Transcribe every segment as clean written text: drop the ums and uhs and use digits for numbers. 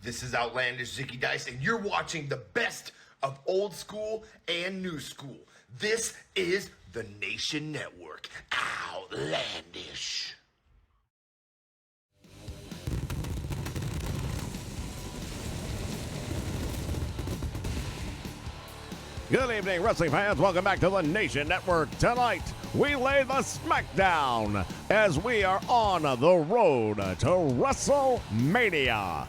This is Outlandish Zicky Dice, and you're watching the best of old school and new school. This is the Nation Network. Outlandish. Good evening, wrestling fans. Welcome back to the Nation Network. Tonight, we lay the Smackdown as we are on the road to Wrestlemania.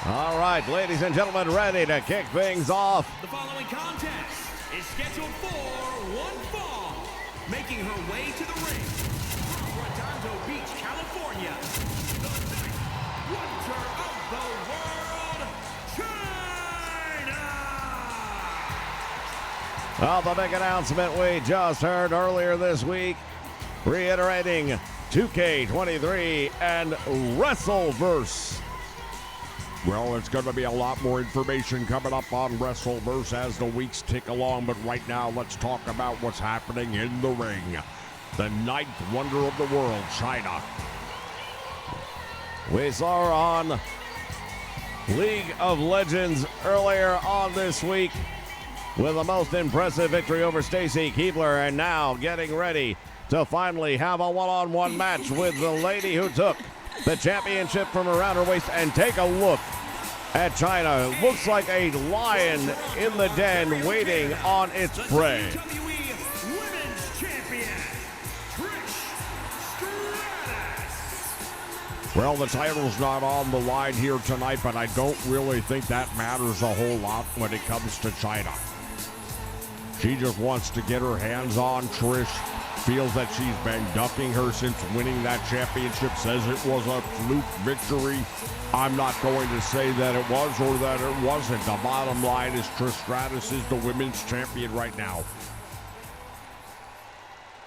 All right, ladies and gentlemen, ready to kick things off. The following contest is scheduled for one fall. Making her way to the ring from Redondo Beach, California, the ninth wonder of the world, China! Well, the big announcement we just heard earlier this week, reiterating 2K23 and Wrestleverse. Well, it's going to be a lot more information coming up on Wrestleverse as the weeks tick along, but right now let's talk about what's happening in the ring. The ninth wonder of the world, China. We saw her on League of Legends earlier on this week with the most impressive victory over Stacy Keibler, and now getting ready to finally have a one-on-one match with the lady who took the championship from around her waist. And take a look at China. It looks like a lion in the den waiting on its prey. WWE Women's Champion, Stratus. Well, the title's not on the line here tonight, but I don't really think that matters a whole lot when it comes to China. She just wants to get her hands on Trish. Feels that she's been ducking her since winning that championship, says it was a fluke victory. I'm not going to say that it was or that it wasn't. The bottom line is Trish Stratus is the women's champion right now.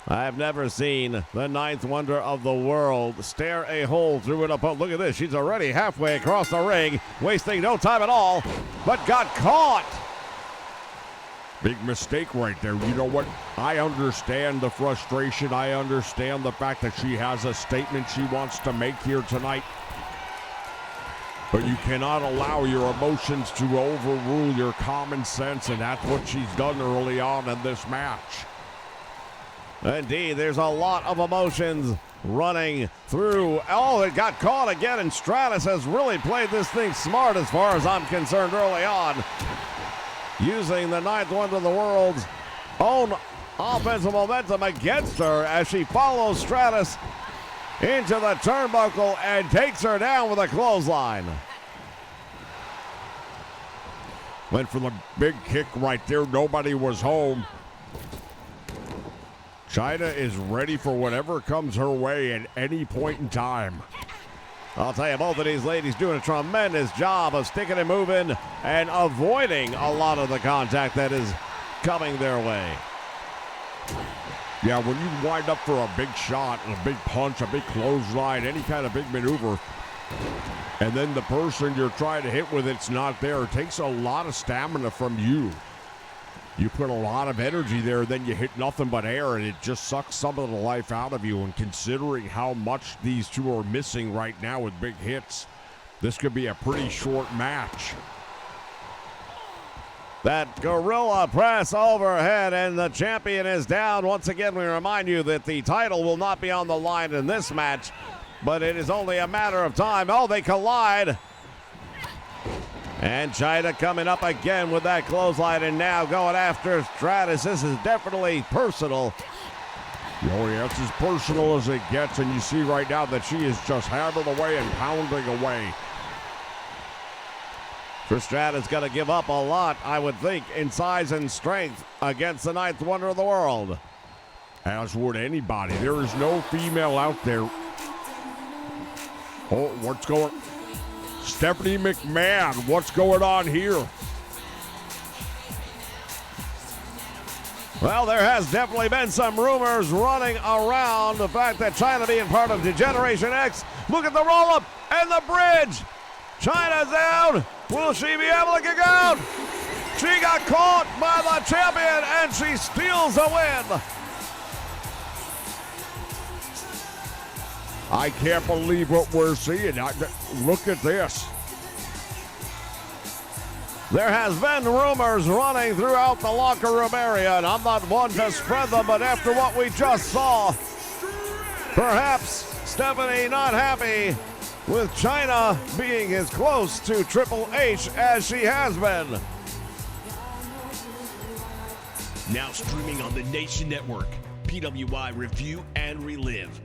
I've never seen the ninth wonder of the world stare a hole through an opponent. Look at this. She's already halfway across the ring, wasting no time at all, but got caught. Big mistake right there. You know what? I understand the frustration. I understand the fact that she has a statement she wants to make here tonight. But you cannot allow your emotions to overrule your common sense, and that's what she's done early on in this match. Indeed, there's a lot of emotions running through. Oh, it got caught again, and Stratus has really played this thing smart as far as I'm concerned early on, using the ninth wonder of the world's own offensive momentum against her as she follows Stratus into the turnbuckle and takes her down with a clothesline. Went for the big kick right there. Nobody was home. China is ready for whatever comes her way at any point in time. I'll tell you, both of these ladies doing a tremendous job of sticking and moving and avoiding a lot of the contact that is coming their way. Yeah, when you wind up for a big shot, a big punch, a big clothesline, any kind of big maneuver, and then the person you're trying to hit with it's not there, it takes a lot of stamina from you. You put a lot of energy there, then you hit nothing but air, and it just sucks some of the life out of you. And considering how much these two are missing right now with big hits, this could be a pretty short match. That gorilla press overhead, and the champion is down. Once again, we remind you that the title will not be on the line in this match, but it is only a matter of time. Oh, they collide. And China coming up again with that clothesline, and now going after Stratus. This is definitely personal. Oh, yeah, it's as personal as it gets, and you see right now that she is just hammering away and pounding away. Stratus got to give up a lot, I would think, in size and strength against the ninth wonder of the world. As would anybody. There is no female out there. Oh, what's going on? Stephanie McMahon, what's going on here? Well, there has definitely been some rumors running around the fact that China being part of Degeneration X. Look at the roll-up and the bridge. China's down. Will she be able to kick out? She got caught by the champion, and she steals a win. I can't believe what we're seeing. Look at this. There has been rumors running throughout the locker room area, and I'm not one to spread them, but after what we just saw, perhaps Stephanie not happy with China being as close to Triple H as she has been. Now streaming on the Nation Network, PWI Review and Relive,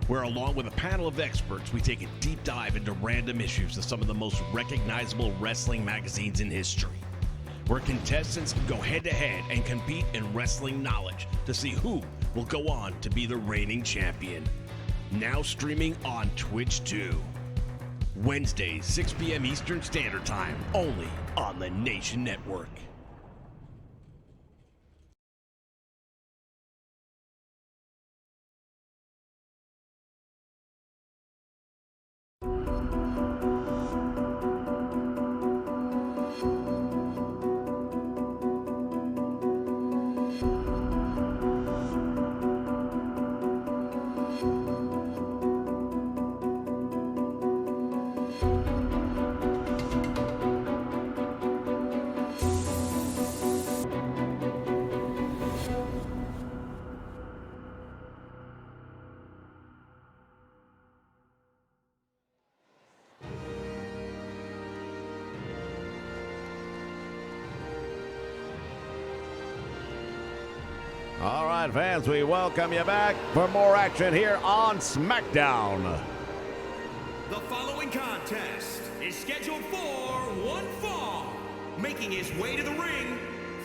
where along with a panel of experts, we take a deep dive into random issues of some of the most recognizable wrestling magazines in history, where contestants go head-to-head and compete in wrestling knowledge to see who will go on to be the reigning champion. Now streaming on Twitch too. Wednesdays, 6 p.m. Eastern Standard Time, only on the Nation Network. All right, fans, we welcome you back for more action here on Smackdown. The following contest is scheduled for one fall, making his way to the ring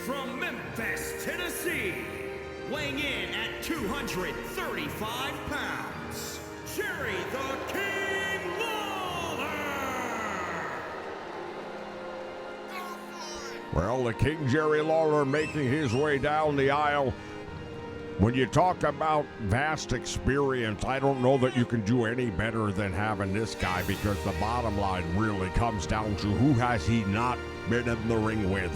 from Memphis, Tennessee, weighing in at 235 pounds, Jerry the King Lawler. Well, the King Jerry Lawler making his way down the aisle. When you talk about vast experience, I don't know that you can do any better than having this guy, because the bottom line really comes down to who has he not been in the ring with.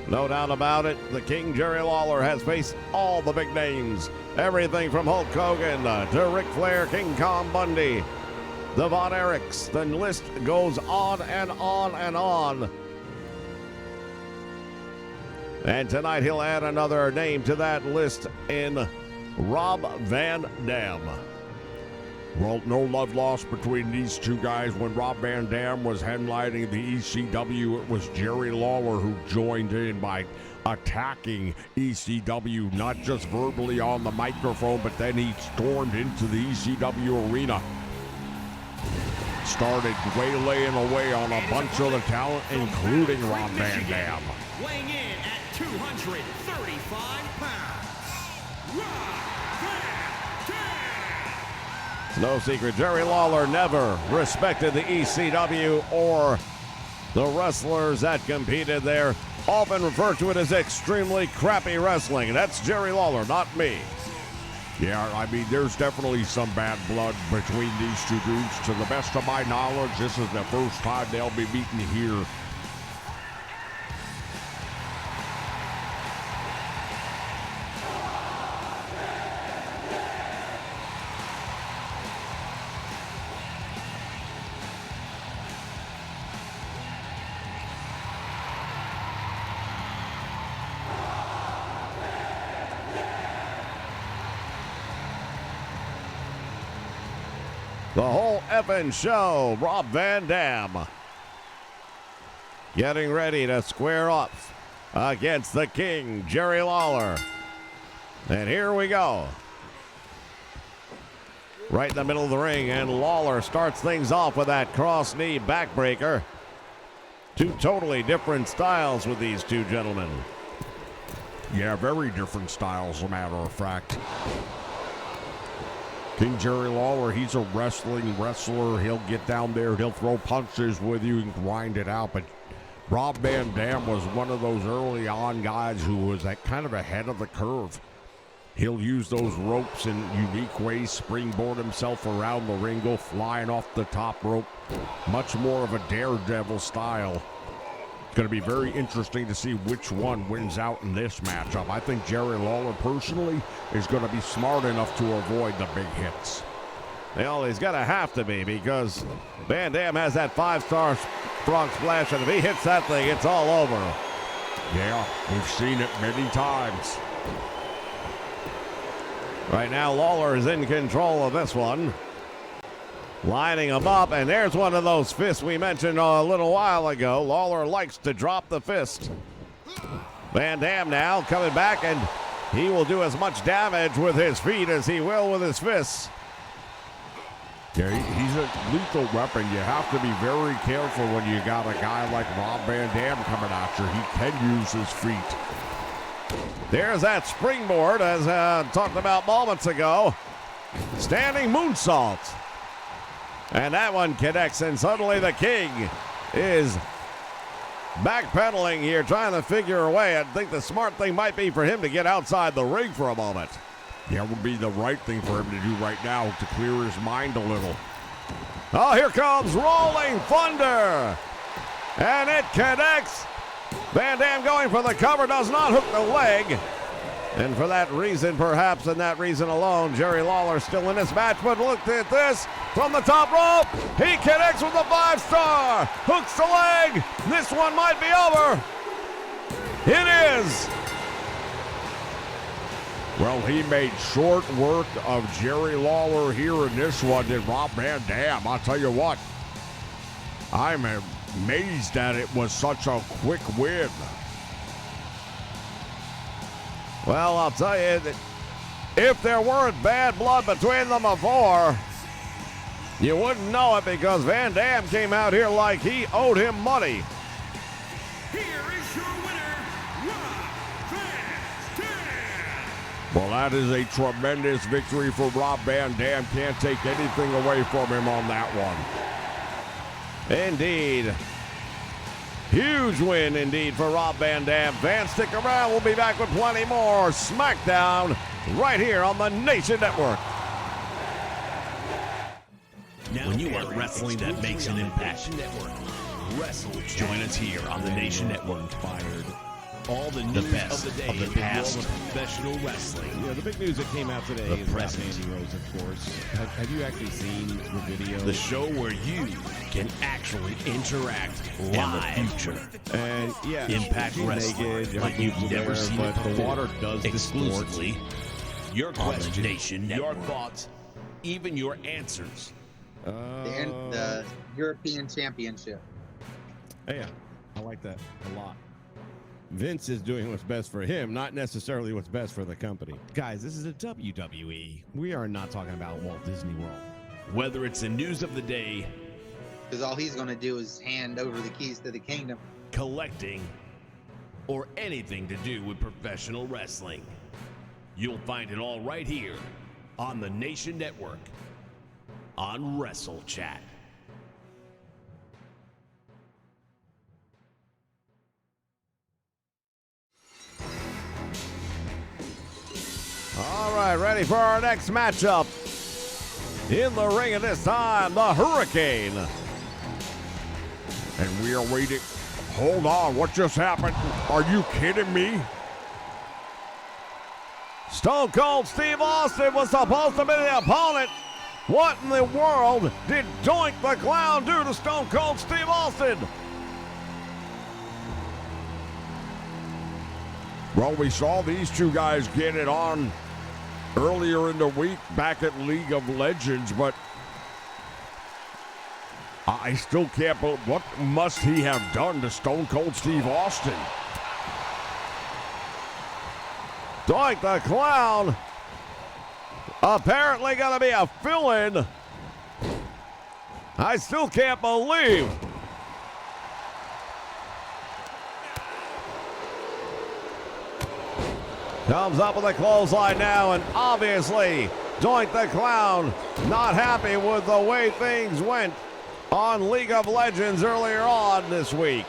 No doubt about it, the King Jerry Lawler has faced all the big names. Everything from Hulk Hogan to Ric Flair, King Kong Bundy, the Von Erichs. The list goes on and on and on. And tonight he'll add another name to that list in Rob Van Dam. Well, no love lost between these two guys. When Rob Van Dam was headlining the ECW, it was Jerry Lawler who joined in by attacking ECW, not just verbally on the microphone, but then he stormed into the ECW arena. Started waylaying away on a bunch of the talent, including Rob Van Dam. Weighing in at 235 pounds, Rob Van Dam. No secret, Jerry Lawler never respected the ECW or the wrestlers that competed there. Often referred to it as extremely crappy wrestling. That's Jerry Lawler, not me. Yeah, I mean, there's definitely some bad blood between these two groups. To the best of my knowledge, this is the first time they'll be meeting here. The whole effing show, Rob Van Dam getting ready to square off against the King, Jerry Lawler. And here we go. Right in the middle of the ring, and Lawler starts things off with that cross knee backbreaker. Two totally different styles with these two gentlemen. Yeah, very different styles, as a matter of fact. King Jerry Lawler, he's a wrestler. He'll get down there, he'll throw punches with you and grind it out. But Rob Van Dam was one of those early on guys who was kind of ahead of the curve. He'll use those ropes in unique ways, springboard himself around the ring, go flying off the top rope. Much more of a daredevil style. It's going to be very interesting to see which one wins out in this matchup. I think Jerry Lawler personally is going to be smart enough to avoid the big hits. Well, he's going to have to be, because Van Dam has that 5-star frog splash, and if he hits that thing, it's all over. Yeah, we've seen it many times. Right now, Lawler is in control of this one. Lining him up, and there's one of those fists we mentioned a little while ago. Lawler likes to drop the fist. Van Dam now coming back, and he will do as much damage with his feet as he will with his fists. Yeah, he's a lethal weapon. You have to be very careful when you got a guy like Rob Van Dam coming at you. He can use his feet. There's that springboard, as talked about moments ago. Standing moonsault. And that one connects, and suddenly the King is backpedaling here, trying to figure a way. I think the smart thing might be for him to get outside the ring for a moment. Yeah, it would be the right thing for him to do right now to clear his mind a little. Oh, here comes Rolling Thunder. And it connects. Van Dam going for the cover, does not hook the leg. And for that reason, perhaps, and that reason alone, Jerry Lawler still in this match. But look at this from the top rope. He connects with the 5-star. Hooks the leg. This one might be over. It is. Well, he made short work of Jerry Lawler here in this one. Did Rob Van Dam. I'll tell you what. I'm amazed that it was such a quick win. Well, I'll tell you that if there weren't bad blood between them before, you wouldn't know it, because Van Dam came out here like he owed him money. Here is your winner, Rob Van Dam. Well, that is a tremendous victory for Rob Van Dam. Can't take anything away from him on that one. Indeed. Huge win indeed for Rob Van Dam. Fans, stick around. We'll be back with plenty more Smackdown right here on the Nation Network. When you want wrestling that makes an impact, join us here on the Nation Network. All the best of the past, professional wrestling. Yeah, the big news that came out today The is about present. Mandy Rose, of course. Have you actually seen the video? The show where you can actually interact live. In the future. And yeah, Impact she's Wrestling, naked, like you've everything's never there, seen but it the before. water does distort. Exclusively, your On the questions, Nation your Network. thoughts, even your answers. The European Championship. Yeah, I like that a lot. Vince is doing what's best for him, not necessarily what's best for the company. Guys, this is a WWE. We are not talking about Walt Disney World. Whether it's the news of the day, Because all he's going to do is hand over the keys to the kingdom. collecting, or anything to do with professional wrestling, you'll find it all right here on the Nation Network on Wrestle Chat. All right, ready for our next matchup. In the ring at this time, the Hurricane. And we are waiting. Hold on, what just happened? Are you kidding me? Stone Cold Steve Austin was supposed to be the opponent. What in the world did Doink the Clown do to Stone Cold Steve Austin? Well, we saw these two guys get it on earlier in the week back at League of Legends, but I still can't believe what must he have done to Stone Cold Steve Austin? Doink the Clown apparently going to be a fill-in. I still can't believe Comes up with a clothesline now, and obviously Doink the Clown not happy with the way things went on League of Legends earlier on this week.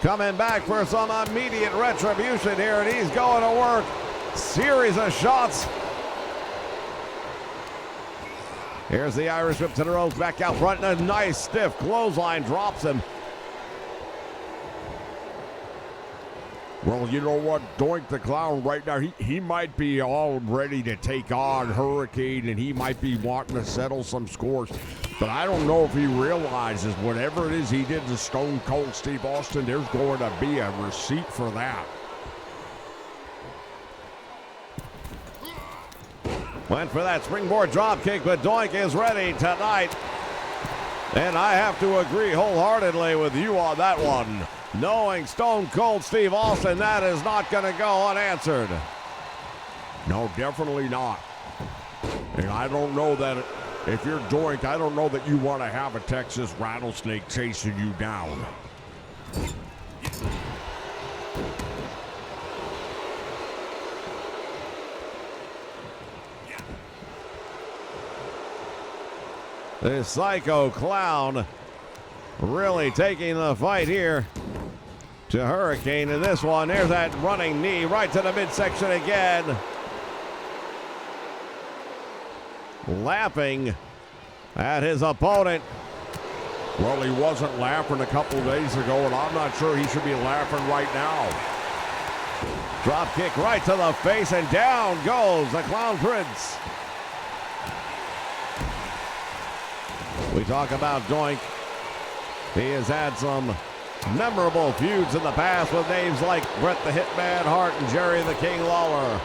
Coming back for some immediate retribution here, and he's going to work. Series of shots. Here's the Irish whip to the ropes, back out front, and a nice stiff clothesline drops him. Well, you know what? Doink the Clown right now, he might be all ready to take on Hurricane, and he might be wanting to settle some scores. But I don't know if he realizes whatever it is he did to Stone Cold Steve Austin, there's going to be a receipt for that. Went for that springboard drop kick, but Doink is ready tonight. And I have to agree wholeheartedly with you on that one. Knowing Stone Cold Steve Austin, that is not going to go unanswered. No, definitely not. And I don't know that if you're Doink, I don't know that you want to have a Texas rattlesnake chasing you down. This Psycho Clown really taking the fight here to Hurricane in this one. There's that running knee right to the midsection again. Laughing at his opponent. Well, he wasn't laughing a couple days ago, and I'm not sure he should be laughing right now. Drop kick right to the face, and down goes the Clown Prince. We talk about Doink. He has had some memorable feuds in the past with names like Bret the Hitman Hart and Jerry the King Lawler.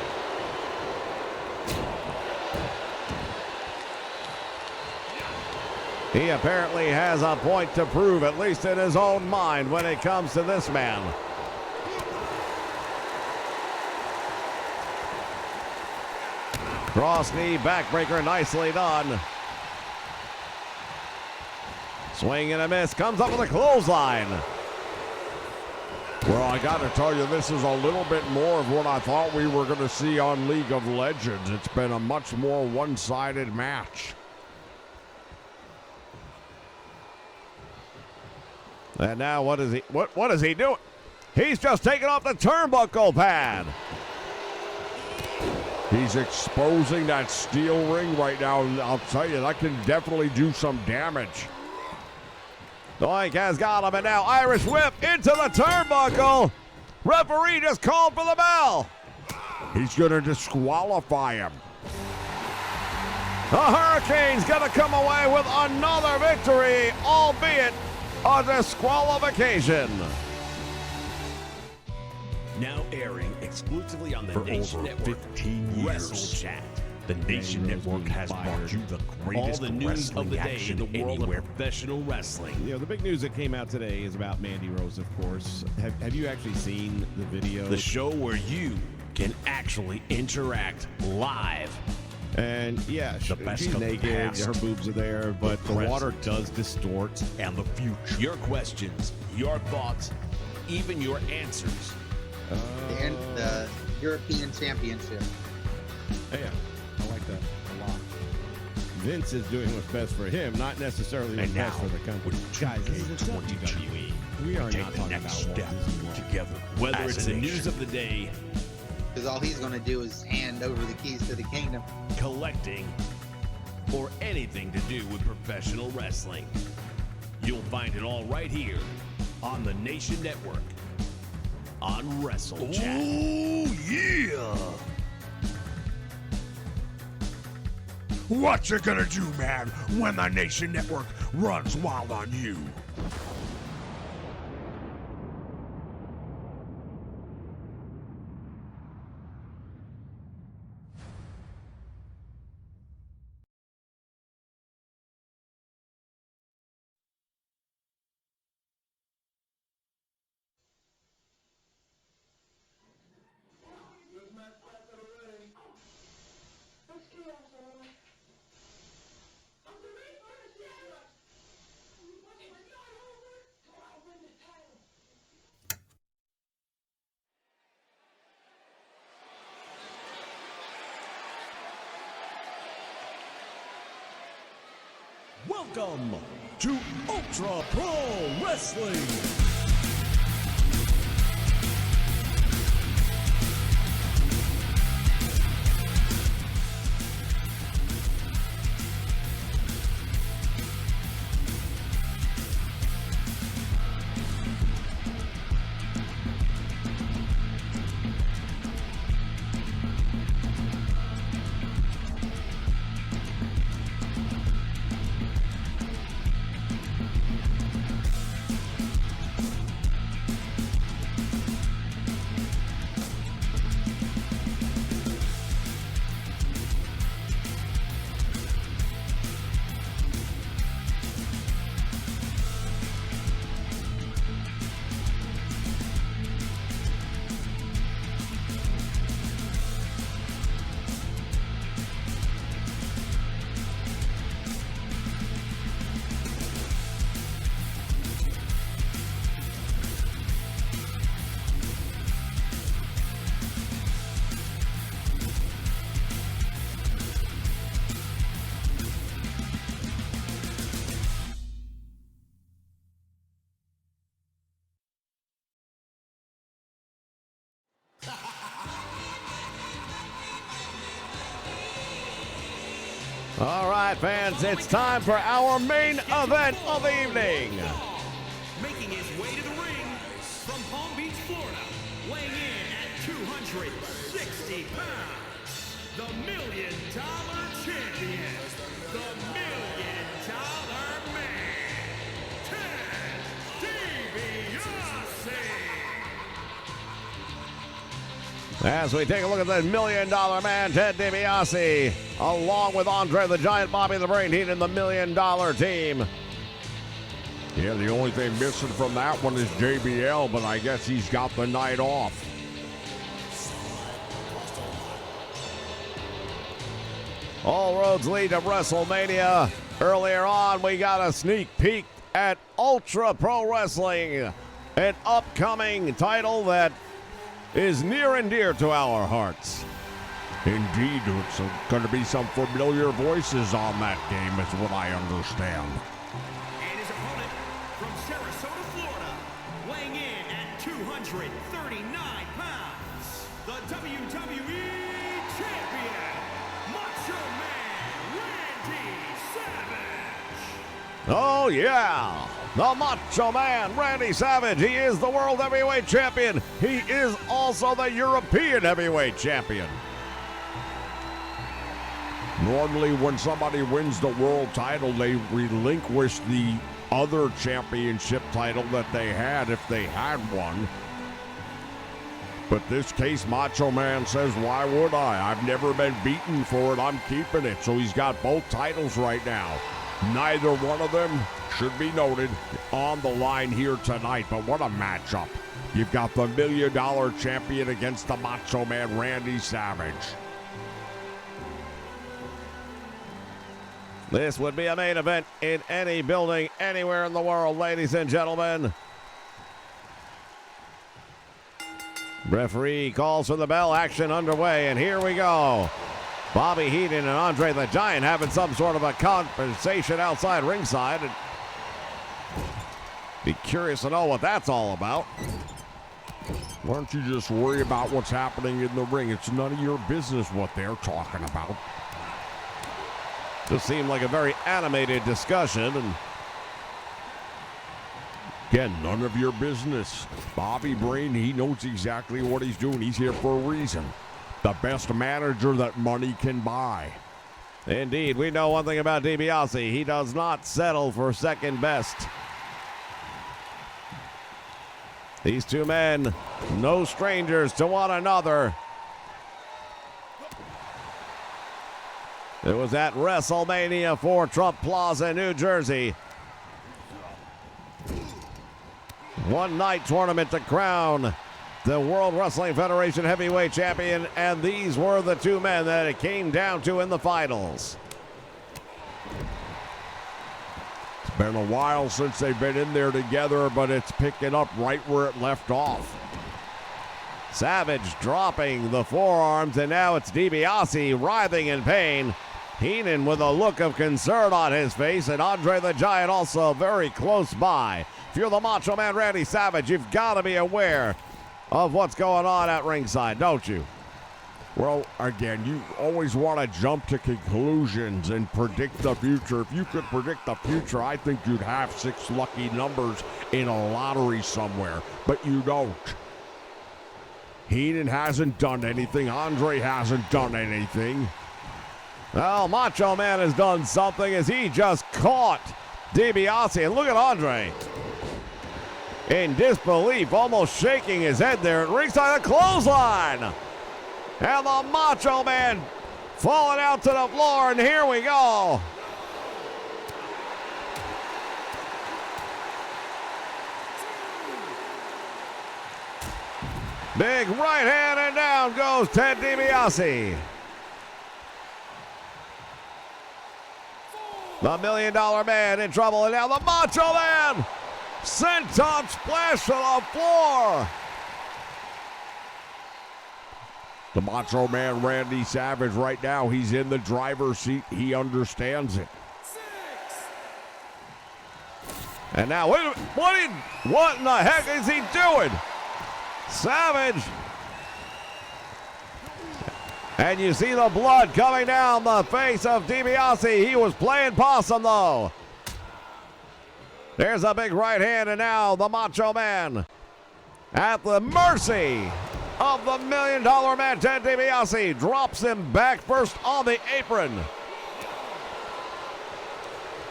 He apparently has a point to prove, at least in his own mind, when it comes to this man. Cross knee backbreaker, nicely done. Swing and a miss, comes up with a clothesline. Well, I got to tell you, this is a little bit more of what I thought we were going to see on League of Legends. It's been a much more one-sided match. And now what is he doing? He's just taking off the turnbuckle pad. He's exposing that steel ring right now, and I'll tell you, that can definitely do some damage. Doink has got him, and now Irish whip into the turnbuckle. Referee just called for the bell. He's going to disqualify him. The Hurricane's going to come away with another victory, albeit a disqualification. Now airing exclusively on the For Nation over Network, 15 years. Wrestle Chat. The Nation Network has brought you the greatest All the news of the day in the world anywhere. of professional wrestling. You know, the big news that came out today is about Mandy Rose, of course. Have you actually seen the video? The show where you can actually interact live. And yeah, The best she's of the naked, past, her boobs are there, but the present, water does distort. And the future. Your questions, your thoughts, even your answers. And the European Championship. Yeah, I like that a lot. Vince is doing what's best for him, not necessarily what's And best now, for the company. with Guys, this is a 2K22, WWE. We are take not the talking next about step Walt Disney World. together. Whether as it's a the news nation. of the day, Because all he's going to do is hand over the keys to the kingdom. collecting, or anything to do with professional wrestling. You'll find it all right here on the Nation Network on Wrestle Chat. Oh, yeah! What you gonna do, man, when the Nation Network runs wild on you? Welcome to Ultra Pro Wrestling. All right, fans, it's time for our main event of the evening. Making his way to the ring from Palm Beach, Florida, weighing in at 260 pounds, the $1 Million Champion, the $1 Million Man, Ted DiBiase. As we take a look at the $1 Million Man, Ted DiBiase, along with Andre the Giant, Bobby the Brain Heat, and the $1 Million team. Yeah, the only thing missing from that one is JBL, but I guess he's got the night off. All roads lead to WrestleMania. Earlier on, we got a sneak peek at Ultra Pro Wrestling, an upcoming title that is near and dear to our hearts. Indeed, it's going to be some familiar voices on that game, is what I understand. And his opponent from Sarasota, Florida, weighing in at 239 pounds, the WWE Champion, Macho Man Randy Savage. Oh, yeah. The Macho Man, Randy Savage. He is the World Heavyweight Champion. He is also the European Heavyweight Champion. Normally, when somebody wins the world title, they relinquish the other championship title that they had if they had one. But this case, Macho Man says, why would I? I've never been beaten for it. I'm keeping it. So he's got both titles right now. Neither one of them, should be noted, on the line here tonight. But what a matchup. You've got the $1 Million champion against the Macho Man, Randy Savage. This would be a main event in any building anywhere in the world, ladies and gentlemen. Referee calls for the bell. Action underway, and here we go. Bobby Heenan and Andre the Giant having some sort of a conversation outside ringside. And be curious to know what that's all about. Why don't you just worry about what's happening in the ring? It's none of your business what they're talking about. Just seemed like a very animated discussion, and again, none of your business. Bobby Brain, he knows exactly what he's doing. He's here for a reason. The best manager that money can buy. indeed, we know one thing about DiBiase. He does not settle for second best. These two men, no strangers to one another. It was at WrestleMania 4, Trump Plaza, New Jersey. One night tournament to crown the World Wrestling Federation Heavyweight Champion, and these were the two men that it came down to in the finals. It's been a while since they've been in there together, but it's picking up right where it left off. Savage dropping the forearms, and now it's DiBiase writhing in pain. Heenan with a look of concern on his face, and Andre the Giant also very close by. If you're the Macho Man Randy Savage, you've got to be aware of what's going on at ringside, don't you? Well, again, you always want to jump to conclusions and predict the future. If you could predict the future, I think you'd have 6 lucky numbers in a lottery somewhere, but you don't. Heenan hasn't done anything. Andre hasn't done anything. Well, Macho Man has done something as he just caught DiBiase. And look at Andre in disbelief, almost shaking his head there at ringside. A clothesline. And the Macho Man falling out to the floor, and here we go. Big right hand, and down goes Ted DiBiase. The $1 Million Man in trouble, and now the Macho Man senton splash to the floor. The Macho Man Randy Savage right now, he's in the driver's seat. He understands it. And now, wait a minute, what in the heck is he doing? Savage. And you see the blood coming down the face of DiBiase. He was playing possum, though. There's a big right hand, and now the Macho Man at the mercy of the $1 Million Man, Ted DiBiase, drops him back first on the apron.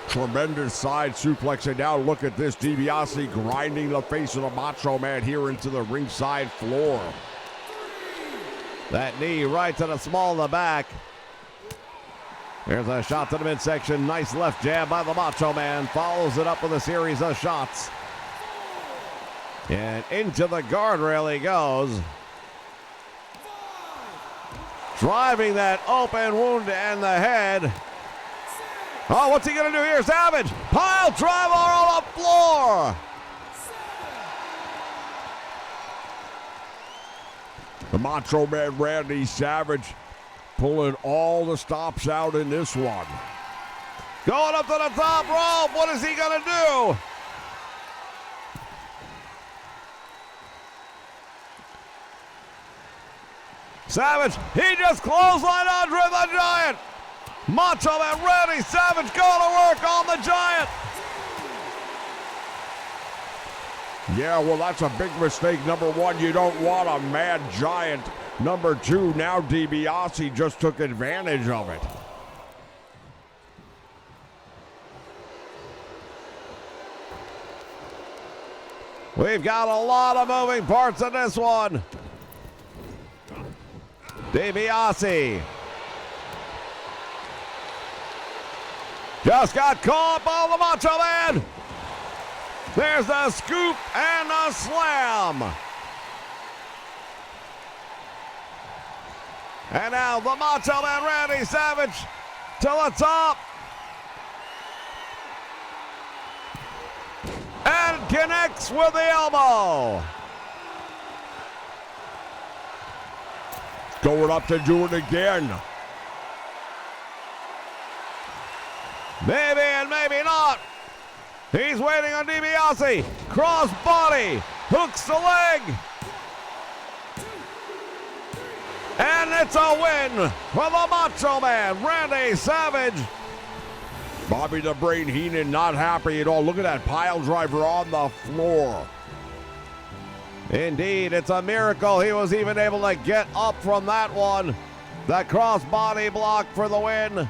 Tremendous side suplex, and now look at this. DiBiase grinding the face of the Macho Man here into the ringside floor. That knee right to the small of the back. There's a shot to the midsection. Nice left jab by the Macho Man. Follows it up with a series of shots. And into the guardrail he goes. Driving that open wound in the head. Oh, what's he going to do here? Savage! Pile driver on the floor! The Macho Man Randy Savage pulling all the stops out in this one. Going up to the top rope. What is he going to do? Savage, he just clotheslined Andre the Giant. Macho Man Randy Savage going to work on the Giant. Yeah, well, that's a big mistake. Number one, you don't want a mad giant. Number two, now DiBiase just took advantage of it. We've got a lot of moving parts in this one. DiBiase just got caught by the Macho Man. There's the scoop and the slam. And now the Macho Man Randy Savage to the top. And connects with the elbow. Going up to do it again. Maybe and maybe not. He's waiting on DiBiase. Cross body. Hooks the leg. And it's a win for the Macho Man, Randy Savage. Bobby the Brain Heenan not happy at all. Look at that pile driver on the floor. Indeed, it's a miracle he was even able to get up from that one. The cross body block for the win.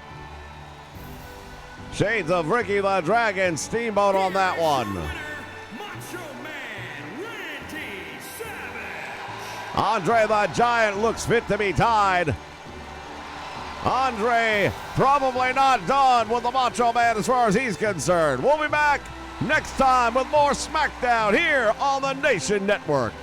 Shades of Ricky the Dragon Steamboat on that one. Macho Man Randy Savage. Andre the Giant looks fit to be tied. Andre probably not done with the Macho Man as far as he's concerned. We'll be back next time with more Smackdown here on the Nation Network.